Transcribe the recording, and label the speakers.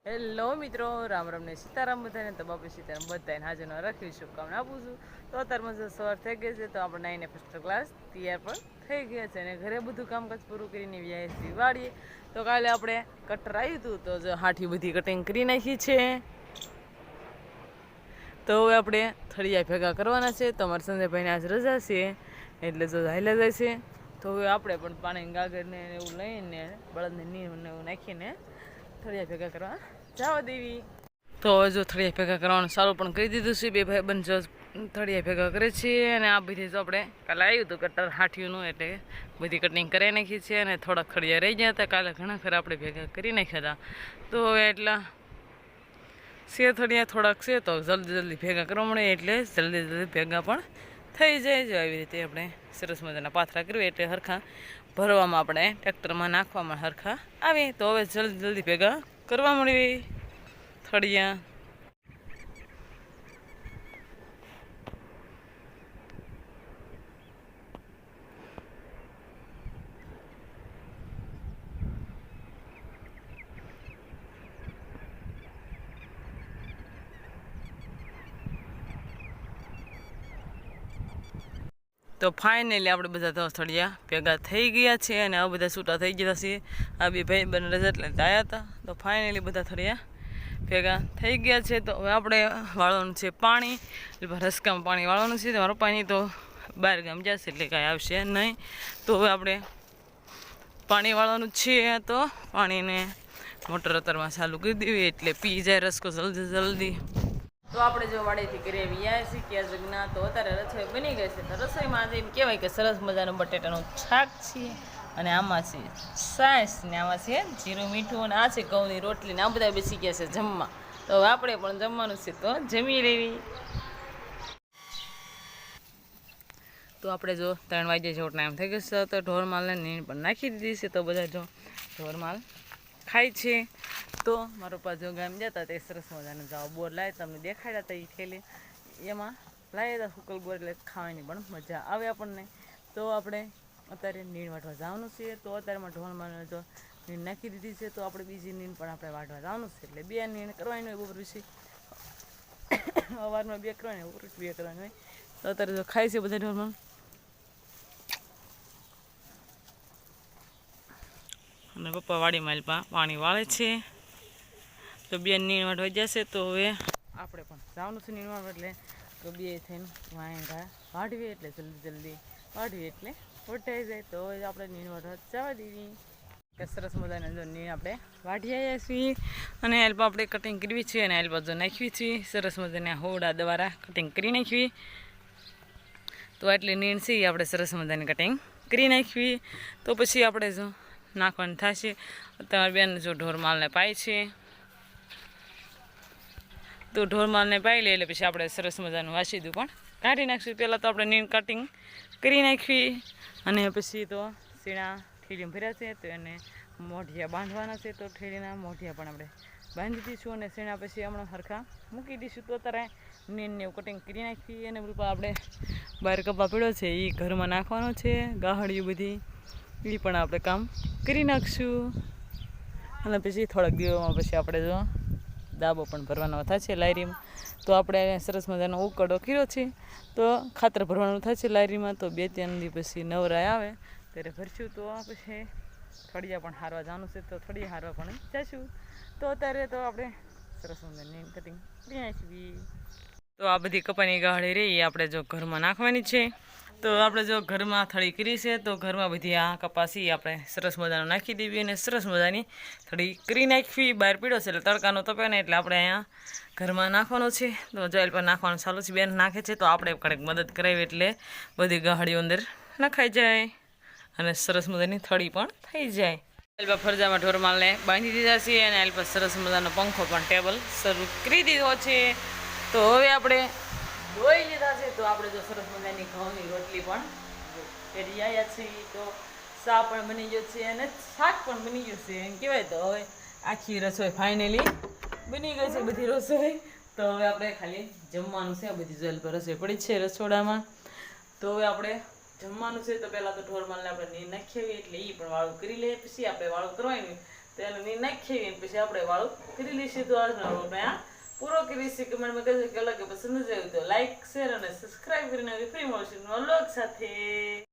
Speaker 1: Hello મિત્રો, રામ રામ ને સીતારામ બધાને. તો બાપુ સીતારામ બધાને હાજરનો રાખી શુભકામના આપું છું. તો અત્યારમાં જો સવાર થઈ ગઈ છે, તો આપણે નાઈને ફર્સ્ટ ક્લાસ તૈયાર પણ થઈ ગયા છે અને ઘરે બધું કામકાજ પૂરું કરીને વ્યાસથી વાળીએ. તો કાલે આપણે કટર આવ્યું હતું, તો જો હાઠી બધી કટિંગ કરી નાખી છે. તો હવે આપણે થળિયા ભેગા કરવાના છે. તો અમારા સંજયભાઈને આજ રજા છે, એટલે જો હાલ્યા જાય છે. તો હવે આપણે પણ પાણી ગાગરને એવું લઈને બળદને નીરને એવું નાખીને થળિયા ભેગા કરવા જવા દેવી. તો હવે જો થળિયા ભેગા કરવાનું ચાલુ પણ કરી દીધું છે. બે ભાઈ બંધ જો થળિયા ભેગા કરે છે. અને આ બધી જો આપણે કાલે આવ્યું હતું કટર હાઠીઓનું, એટલે બધી કટિંગ કરી નાખી છે. અને થોડાક થળિયા રહી ગયા હતા, કાલે ઘણા ખરા આપણે ભેગા કરી નાખ્યા હતા. તો હવે એટલા છે થળિયા થોડાક છે, તો જલ્દી ભેગા કરવા મળે એટલે જલ્દી ભેગા પણ થઈ જાય. જો આવી રીતે આપણે સરસ મજાના પાથરા કરવી એટલે હરખા ભરવામાં આપણે ટ્રેક્ટરમાં નાખવામાં હરખા આવે. તો હવે જલ્દી ભેગા કરવા મળી થળિયા. તો ફાઇનલી આપણે બધા થળિયા ભેગા થઈ ગયા છે અને આ બધા છૂટા થઈ ગયા છે. આ બે ભાઈ બંને રજા એટલે આવ્યા હતા. તો ફાઇનલી બધા થળિયા ભેગા થઈ ગયા છે. તો હવે આપણે વાળવાનું છે પાણી, એટલે રસકામાં પાણી વાળવાનું છે. મારો પાણી તો બહાર ગામ જશે એટલે કાંઈ આવશે નહીં. તો હવે આપણે પાણી વાળવાનું છે. તો પાણીને મોટર અત્યારમાં ચાલુ કરી દેવી એટલે પી જાય રસકો જલ્દી. તો આપણે જો વાડેથી ઘરે વ્યા શીખ્યા જગના. તો અત્યારે રસોઈ બની ગઈ છે. તો રસોઈમાં આજે એમ કહેવાય કે સરસ મજાનું બટેટાનું શાક છે, અને આમાં છે સાસ, ને આમાં છે જીરું મીઠું, અને આ છે ઘઉંની રોટલી, ને આ બધા બેસી ગયા છે જમવા. તો હવે આપણે પણ જમવાનું છે, તો જમી લેવી. તો આપણે જો 3 વાગ્યા જેવો ટાઈમ થઈ ગયો છે. તો ઢોરમાલને નીણ પણ નાખી દીધી છે. તો બધા જો ઢોરમાલ ખાય છે. તો મારો પપ્પા જો ગામ જતા તે સરસ મજાનો જાઓ બોર લાવે, તમને દેખાડ્યા હતા. એ થેલી એમાં લાવ્યા હતા હુકલ બોર, એટલે ખાવાની પણ મજા આવે આપણને. તો આપણે અત્યારે નીણ વાટવા જવાનું છે. તો અત્યારમાં ઢોળમાં જો નીણ નાખી દીધી છે. તો આપણે બીજી નીણ પણ આપણે વાટવા જવાનું છે. એટલે 2 નીણ કરવાની હોય બપોર પછી, સવારમાં 2 કરવાની હોય, બપોર 2 કરવાની હોય. તો અત્યારે જો ખાય છે બધા ઢોળમાં. અને પપ્પા વાડીમાં પાણી વાળે છે. તો 2 નીણ વાટવા જશે. તો હવે આપણે પણ જવાનું છે નીણ વાટવા, એટલે તો 2 થઈને વાંગા વાઢવીએ એટલે જલ્દી વાઢવીએ એટલે વટાઈ જાય. તો હવે આપણે નીણ વાટવા જવા દેવી. કે સરસ મજાના જો નીણ આપણે વાઢી આવ્યા છીએ. અને હેલ્પ આપણે કટિંગ કરવી છે, અને હેલ્પ જો નાખવી છે સરસ મજાના હોડા દ્વારા કટિંગ કરી નાખવી. તો એટલી નીણ છે આપણે સરસ મજાની કટિંગ કરી નાખવી. તો પછી આપણે જો નાખવાનું થશે. તમારી બેન જો ઢોરમાલને પાય છે, તો ઢોરમાલને પાઈ લે એટલે પછી આપણે સરસ મજાનું વાસીદું પણ કાઢી નાખીશું. પહેલાં તો આપણે નીણ કટિંગ કરી નાખવી, અને પછી તો સીણા ઠેલીમાં ભર્યા છે, તો એને મોઢિયા બાંધવાના છે. તો ઠેલીના મોઢિયા પણ આપણે બાંધી દઈશું, અને સીણા પછી હમણાં હરખા મૂકી દઈશું. તો અત્યારે નીણને એવું કટિંગ કરી નાખવી. અને બિલકુલ આપણે બહાર કપા પડ્યો છે એ ઘરમાં નાખવાનો છે, ગાહડિયું બધી એ પણ આપણે કામ કરી નાખશું. અને પછી થોડાક દિવસમાં પછી આપણે જો દાબો પણ ભરવાનો થશે લાયરીમાં. તો આપણે સરસ મજાનો ઉકળો કર્યો છે, તો ખાતર ભરવાનું થશે લાયરીમાં. તો 2-3 દિવસ પછી નવરાય આવે ત્યારે ભરશું. તો પછી થળિયા પણ હારવા જવાનું છે, તો થળિયા હારવા પણ જઈશું. તો અત્યારે તો આપણે સરસ મજાની કટિંગ કરી નાખવી. તો આ બધી કપાની ગાહડી રહી એ આપણે જો ઘરમાં નાખવાની છે. તો આપણે જો ઘરમાં થળી કરી છે, તો ઘરમાં બધી આ કપાસી આપણે સરસ મજાનું નાખી દેવી, અને સરસ મજાની થળી કરી નાખવી. બહાર પીડ્યો છે એટલે તડકાનો તપે ને, એટલે આપણે અહીંયા ઘરમાં નાખવાનો છે. તો જોઈલ પર નાખવાનું ચાલુ છે, બેન નાખે છે. તો આપણે કડક મદદ કરાવી એટલે બધી ગાહડીઓ અંદર નખાઈ જાય, અને સરસ મજાની થળી પણ થઈ જાય. એલ્પા ફરજામાં ઢોરમાલને બાંધી દીધા છે, અને એલ્પા સરસ મજાનો પંખો પણ ટેબલ શરૂ કરી દીધો છે. તો હવે આપણે ધોઈ લીધા છે. તો આપણે જો સરસ મજાની ઘઉંની રોટલી પણ કરી આવ્યા છીએ. તો ચા પણ બની ગયો છે, અને શાક પણ બની ગયું છે. એમ કહેવાય તો હવે આખી રસોઈ ફાઇનલી બની ગઈ છે, બધી રસોઈ. તો હવે આપણે ખાલી જમવાનું છે. આ બધી જલ પર રસોઈ પડી છે રસોડામાં. તો હવે આપણે જમવાનું છે. તો પહેલાં તો ઢોરમાલને આપણે નીર નાખીએ એટલે એ પણ વાળું કરી લઈએ. પછી આપણે વાળું કરવાનું, તો તો એને નીર નાખી અને પછી આપણે વાળું કરી લઈશું. તો આજનો આ પૂરો કરીશું. કમેન્ટમાં કહેજો કે અલગ પસંદ જ આવ્યું તો લાઈક શેર અને સબસ્ક્રાઈબ કરીને ફ્રી મળશે વ્લોગ સાથે.